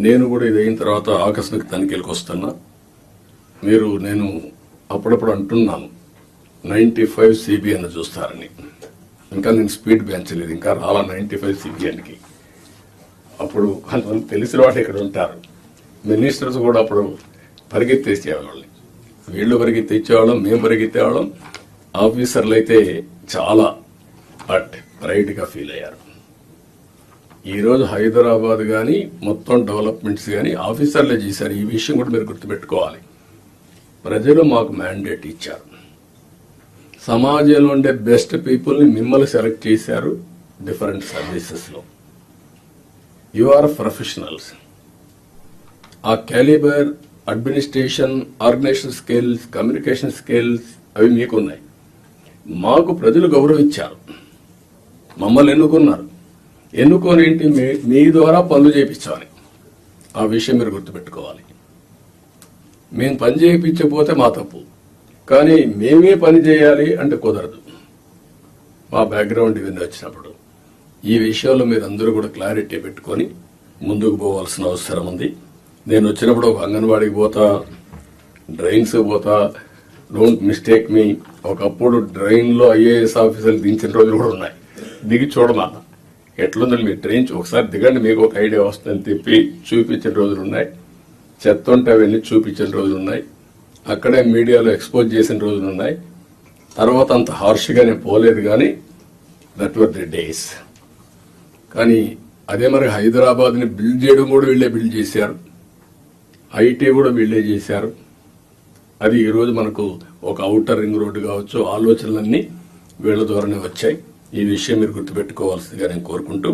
నేను కూడా ఇది అయిన తర్వాత ఆకస్మిక తనిఖీలకు వస్తున్నా. నేను అప్పుడప్పుడు అంటున్నాను 95 CBN చూస్తారని. ఇంకా నేను స్పీడ్ పెంచలేదు, ఇంకా రాలా 95 CBNకి. అప్పుడు కొంతమంది తెలిసిన వాడు ఇక్కడ ఉంటారు. మినిస్టర్స్ కూడా అప్పుడు పరిగెత్తేసేవాళ్ళని, వీళ్ళు పరిగెత్తిచ్చేవాళ్ళం, మేము పరిగెత్తేవాళ్ళం. ఆఫీసర్లు అయితే చాలా ప్రైడ్ గా ఫీల్ అయ్యారు. ఈరోజు హైదరాబాద్ కానీ మొత్తం డెవలప్మెంట్స్ కానీ ఆఫీసర్లే చేశారు. ఈ విషయం కూడా మీరు గుర్తుపెట్టుకోవాలి. ప్రజలు మాకు మ్యాండేట్ ఇచ్చారు. సమాజంలో ఉండే బెస్ట్ పీపుల్ని మిమ్మల్ని సెలెక్ట్ చేశారు డిఫరెంట్ సర్వీసెస్లో. You are professionals. ఆ calibre, administration, organisation skills, communication skills అవి మీకున్నాయి. మాకు ప్రజలు గౌరవించారు, మమ్మల్ని ఎన్నుకున్నారు. ఎన్నుకొని ఏంటి, మీ ద్వారా పనులు చేయించాలి. ఆ విషయం మీరు గుర్తుపెట్టుకోవాలి. మేము పని చేయించకపోతే మా తప్పు, కానీ మేమే పని చేయాలి అంటే కుదరదు. మా బ్యాక్గ్రౌండ్ ఇవన్నీ వచ్చినప్పుడు ఈ విషయంలో మీరు అందరూ కూడా క్లారిటీ పెట్టుకొని ముందుకు పోవాల్సిన అవసరం ఉంది. నేను వచ్చినప్పుడు ఒక అంగన్వాడికి పోతా, డ్రైన్స్ పోతా, డోంట్ మిస్టేక్ మీ. ఒకప్పుడు డ్రైన్లో IAS ఆఫీసర్లు దించిన రోజులు కూడా ఉన్నాయి. దిగి చూడమా ఎట్లుందని మీరు ట్రైన్ ఒకసారి దిగండి, మీకు ఒక ఐడియా వస్తుందని తిప్పి చూపించిన రోజులు ఉన్నాయి. చెత్త ఉంటే అవన్నీ చూపించిన రోజులు ఉన్నాయి. అక్కడే మీడియాలో ఎక్స్పోజ్ చేసిన రోజులు ఉన్నాయి. తర్వాత అంత హార్ష్గానే పోలేదు, కానీ దట్ వర్ ది డేస్. కానీ అదే మరి హైదరాబాద్ని బిల్డ్ చేయడం కూడా వీళ్ళే బిల్డ్ చేశారు, IT కూడా వీళ్ళే చేశారు. అది ఈరోజు మనకు ఒక ఔటర్ రింగ్ రోడ్డు కావచ్చు, ఆలోచనలన్నీ వీళ్ళ ద్వారానే వచ్చాయి. ఈ విషయం మీరు గుర్తుపెట్టుకోవాల్సిందిగా నేను కోరుకుంటూ